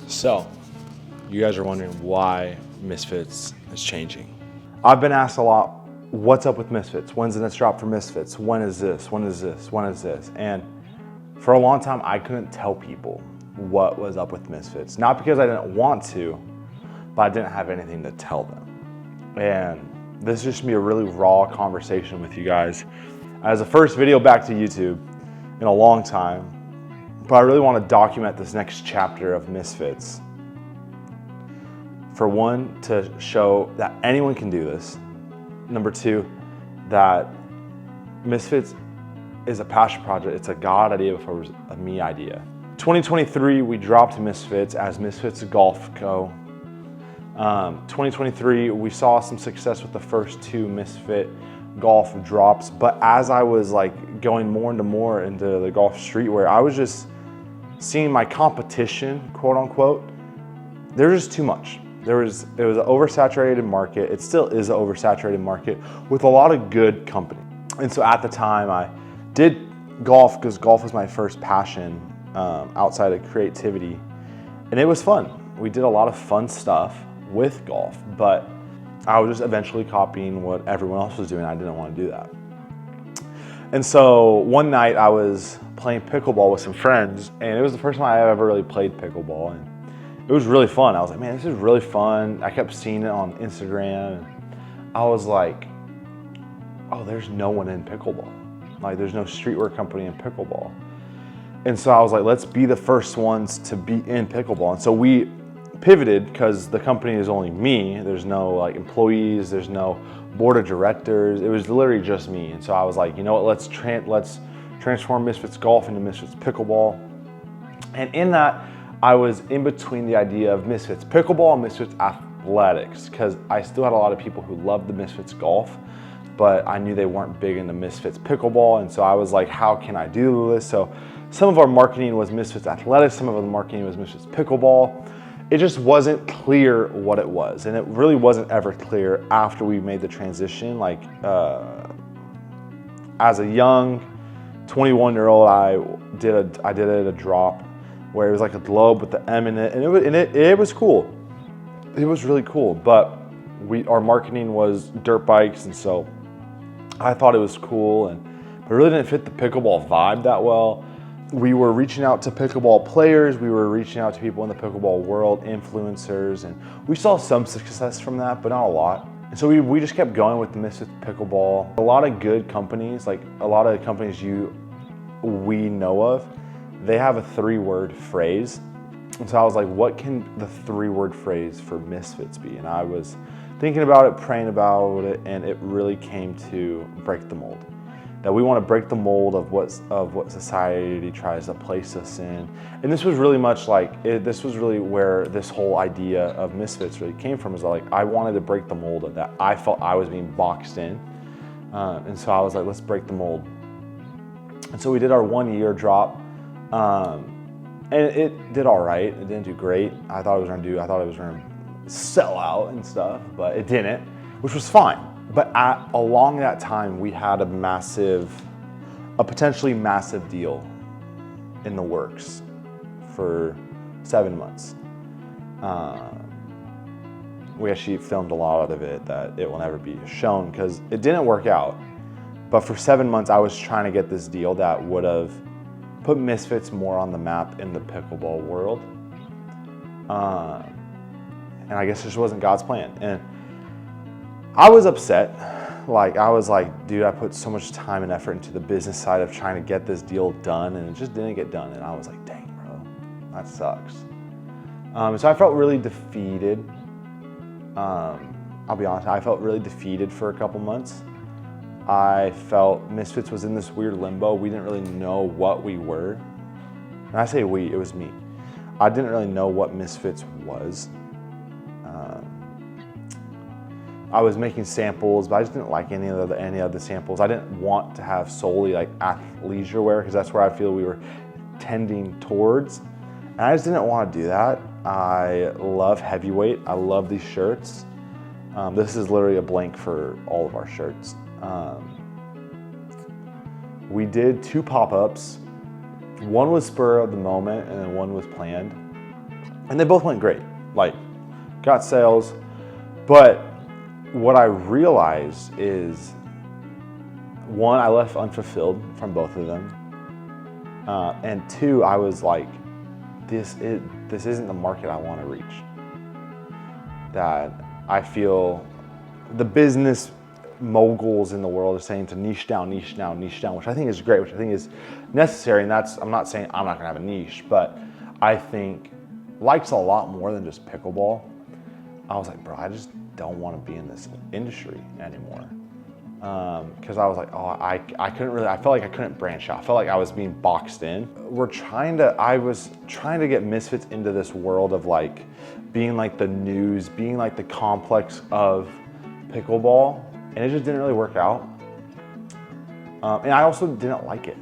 So, you guys are wondering why Misfits is changing. I've been asked a lot, what's up with Misfits? When's the next drop for Misfits? When is this? When is this? When is this? And for a long time, I couldn't tell people what was up with Misfits. Not because I didn't want to, but I didn't have anything to tell them. And this is just gonna be a really raw conversation with you guys. As the first video back to YouTube in a long time, but I really want to document this next chapter of Misfits. For one, to show that anyone can do this. Number two, that Misfits is a passion project. It's a God idea before it was a me idea. 2023, we dropped Misfits as Misfits Golf Co. 2023, we saw some success with the first two Misfit golf drops, but as I was like going more into the golf streetwear, I was just seeing my competition, quote unquote, there was just too much. It was an oversaturated market. It still is an oversaturated market with a lot of good company. And so at the time I did golf because golf was my first passion outside of creativity. And it was fun. We did a lot of fun stuff with golf, but I was just eventually copying what everyone else was doing. I didn't want to do that. And so one night I was playing pickleball with some friends, and it was the first time I ever really played pickleball. And it was really fun. I was like, man, this is really fun. I kept seeing it on Instagram. And I was like, oh, there's no one in pickleball. Like, there's no streetwear company in pickleball. And so I was like, let's be the first ones to be in pickleball. And so we pivoted because the company is only me. There's no like employees. There's no board of directors. It was literally just me. And so I was like, you know what? Let's transform Misfits Golf into Misfits Pickleball. And in that, I was in between the idea of Misfits Pickleball and Misfits Athletics because I still had a lot of people who loved the Misfits Golf, but I knew they weren't big into Misfits Pickleball. And so I was like, how can I do this? So some of our marketing was Misfits Athletics, some of the marketing was Misfits Pickleball. It just wasn't clear what it was. And it really wasn't ever clear after we made the transition. Like as a young 21-year-old, I did it at a drop where it was like a globe with the M in it, and it was cool. It was really cool, but our marketing was dirt bikes, and so I thought it was cool, but it really didn't fit the pickleball vibe that well. We were reaching out to pickleball players, we were reaching out to people in the pickleball world, influencers, and we saw some success from that, but not a lot. And so we just kept going with the Misfits Pickleball. A lot of good companies, like a lot of companies we know of, they have a 3-word phrase. And so I was like, what can the 3-word phrase for Misfits be? And I was thinking about it, praying about it, and it really came to break the mold. That we want to break the mold of what society tries to place us in. And this was really much like, this was really where this whole idea of Misfits really came from, is like, I wanted to break the mold of that. I felt I was being boxed in. And so I was like, let's break the mold. And so we did our 1-year drop. And it did all right. It didn't do great. I thought it was gonna sell out and stuff, but it didn't, which was fine. But along that time, we had a potentially massive deal in the works for 7 months. We actually filmed a lot of it that it will never be shown because it didn't work out. But for 7 months, I was trying to get this deal that would have put Misfits more on the map in the pickleball world. And I guess it just wasn't God's plan. And I was upset. Like, I was like, dude, I put so much time and effort into the business side of trying to get this deal done, and it just didn't get done. And I was like, dang, bro, that sucks. So I felt really defeated. I'll be honest, I felt really defeated for a couple months. I felt Misfits was in this weird limbo. We didn't really know what we were. And I say we, it was me. I didn't really know what Misfits was. I was making samples, but I just didn't like any of the samples. I didn't want to have solely like athleisure wear because that's where I feel we were tending towards. And I just didn't want to do that. I love heavyweight. I love these shirts. This is literally a blank for all of our shirts. We did 2 pop-ups. One was spur of the moment and then one was planned. And they both went great, like got sales. But what I realized is, one, I left unfulfilled from both of them. And two, I was like, this isn't the market I want to reach. That I feel the business moguls in the world are saying to niche down, niche down, niche down, which I think is great, which I think is necessary. And I'm not saying I'm not gonna have a niche, but I think life's a lot more than just pickleball. I was like, bro, I just don't want to be in this industry anymore. Because I was like, I couldn't really, I felt like I couldn't branch out. I felt like I was being boxed in. I was trying to get Misfits into this world of like being like the news, being like the complex of pickleball, and it just didn't really work out. And I also didn't like it.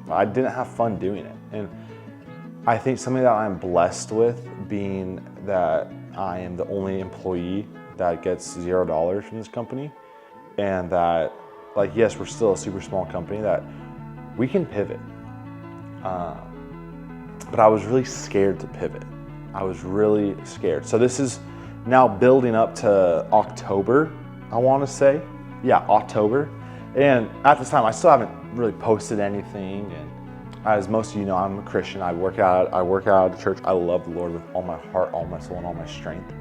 I didn't have fun doing it. And I think something that I'm blessed with, being that I am the only employee that gets $0 from this company, and that, like, yes, we're still a super small company, that we can pivot. But I was really scared to pivot. I was really scared. So this is now building up to October, I want to say. Yeah, October. And at this time, I still haven't really posted anything. And as most of you know, I'm a Christian. I work out at the church. I love the Lord with all my heart, all my soul, and all my strength.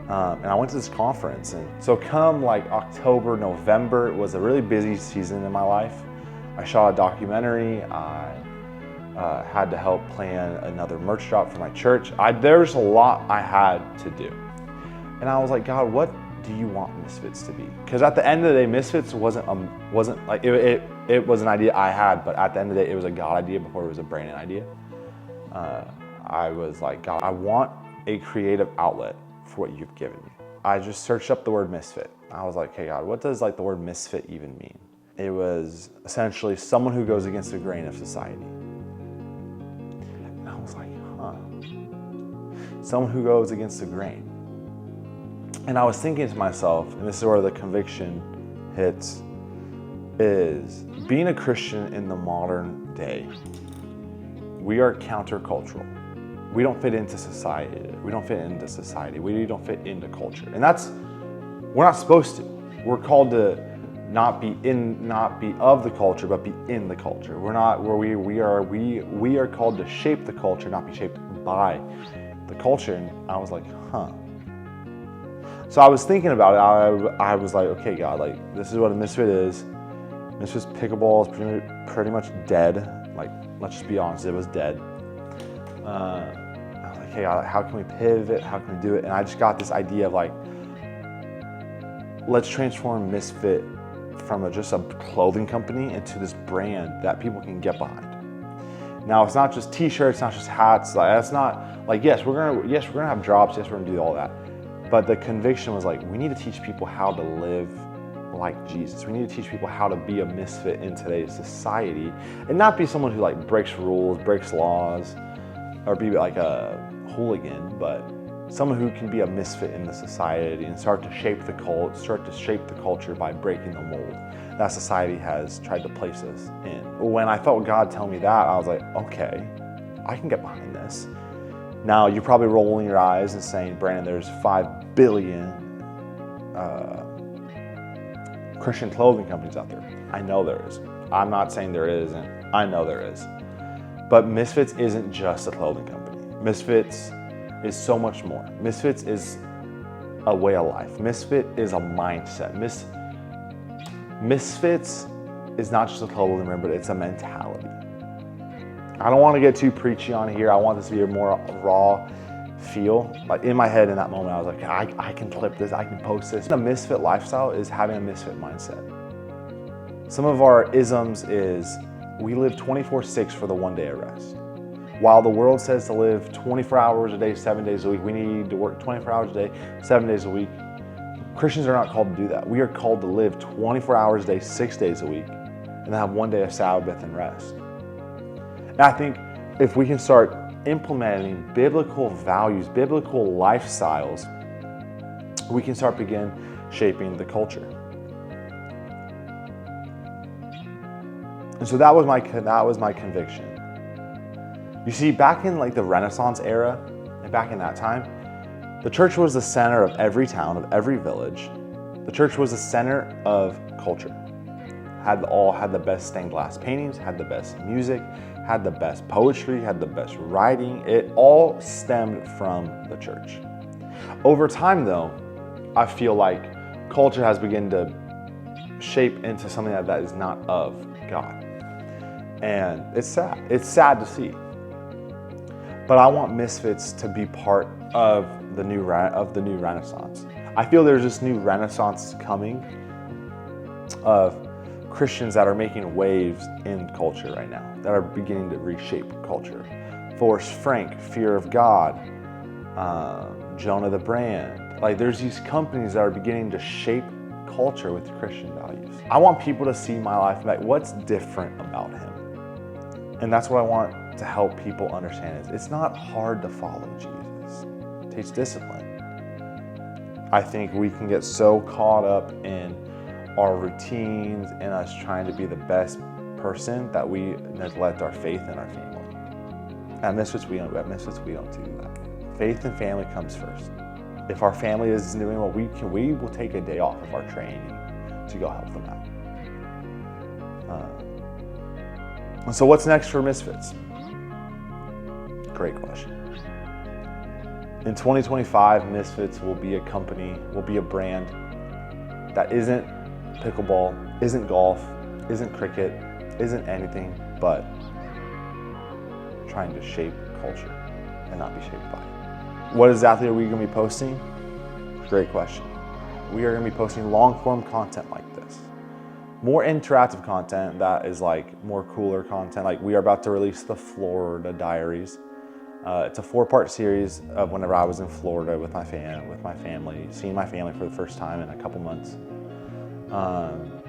And I went to this conference, and so come like October, November, it was a really busy season in my life. I shot a documentary. I had to help plan another merch drop for my church. There's a lot I had to do. And I was like, God, what do you want Misfits to be? Because at the end of the day, Misfits wasn't like, it was an idea I had, but at the end of the day, it was a God idea before it was a Brandon idea. I was like, God, I want a creative outlet for what you've given me. I just searched up the word misfit. I was like, hey God, what does like the word misfit even mean? It was essentially someone who goes against the grain of society. And I was like, someone who goes against the grain. And I was thinking to myself, and this is where the conviction hits, is being a Christian in the modern day, we are countercultural. We don't fit into society. We don't fit into society. We don't fit into culture. And we're not supposed to. We're called to not be of the culture, but be in the culture. We're not where we are called to shape the culture, not be shaped by the culture. And I was like, So I was thinking about it. I was like, okay, God, like this is what a misfit is. Misfits pickleball is pretty much dead. Like, let's just be honest, it was dead. I was like, hey, how can we pivot? How can we do it? And I just got this idea of like, let's transform Misfit from just a clothing company into this brand that people can get behind. Now, it's not just t-shirts, not just hats. Like, that's not like, yes, we're gonna have drops. Yes, we're gonna do all that. But the conviction was like, we need to teach people how to live like Jesus. We need to teach people how to be a misfit in today's society and not be someone who like breaks rules, breaks laws, or be like a hooligan, but someone who can be a misfit in the society and start to shape the culture by breaking the mold that society has tried to place us in. When I felt God tell me that, I was like, okay, I can get behind this. Now, you're probably rolling your eyes and saying, Brandon, there's 5 billion Christian clothing companies out there. I know there is. I'm not saying there isn't. I know there is. But Misfits isn't just a clothing company. Misfits is so much more. Misfits is a way of life. Misfit is a mindset. Misfits is not just a clothing brand, but it's a mentality. I don't want to get too preachy on here. I want this to be a more raw feel. Like in my head in that moment, I was like, I can clip this, I can post this. The Misfit lifestyle is having a Misfit mindset. Some of our isms is, we live 24/6 for the one day of rest. While the world says to live 24 hours a day, 7 days a week, we need to work 24 hours a day, 7 days a week. Christians are not called to do that. We are called to live 24 hours a day, 6 days a week, and have one day of Sabbath and rest. And I think if we can start implementing biblical values, biblical lifestyles, we can start begin shaping the culture. And so that was my conviction. You see, back in like the Renaissance era And back in that time, the church was the center of every town, of every village. The church was the center of culture. Had the best stained glass paintings, had the best music, had the best poetry, had the best writing. It all stemmed from the church. Over time though, I feel like culture has begun to shape into something that is not of God. And it's sad. It's sad to see. But I want Misfits to be part of the new renaissance. I feel there's this new renaissance coming of Christians that are making waves in culture right now, that are beginning to reshape culture. Forrest Frank, Fear of God, Jonah the brand. Like there's these companies that are beginning to shape culture with Christian values. I want people to see my life and like, what's different about him? And that's what I want to help people understand is it's not hard to follow Jesus. It takes discipline. I think we can get so caught up in our routines and us trying to be the best person that we neglect our faith and our family. At Misfits, we don't do that. Faith and family comes first. If our family is doing what we can, we will take a day off of our training to go help them out. So what's next for Misfits? Great question. In 2025, Misfits will be a company, will be a brand that isn't pickleball, isn't golf, isn't cricket, isn't anything but trying to shape culture and not be shaped by it. What exactly are we going to be posting? Great question. We are going to be posting long-form content like this. More interactive content that is like more cooler content. Like we are about to release the Florida Diaries. It's a 4-part series of whenever I was in Florida with my family, seeing my family for the first time in a couple months.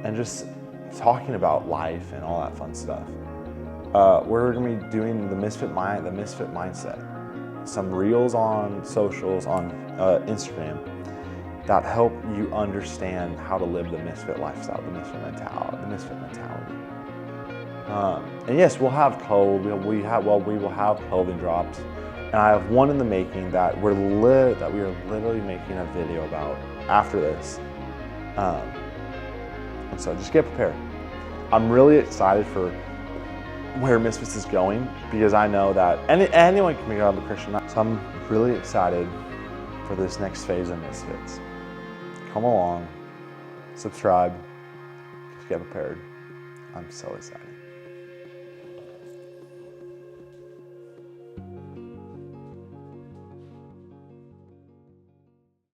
And just talking about life and all that fun stuff. We're going to be doing the Misfit Mindset. Some reels on socials, on Instagram, that help you understand how to live the Misfit lifestyle, the Misfit mentality. And yes, we'll have clothes. We will have clothing drops, and I have one in the making that we are literally making a video about after this. And so just get prepared. I'm really excited for where Misfits is going because I know that anyone can become a Christian. So I'm really excited for this next phase of Misfits. Come along, subscribe, just get prepared. I'm so excited.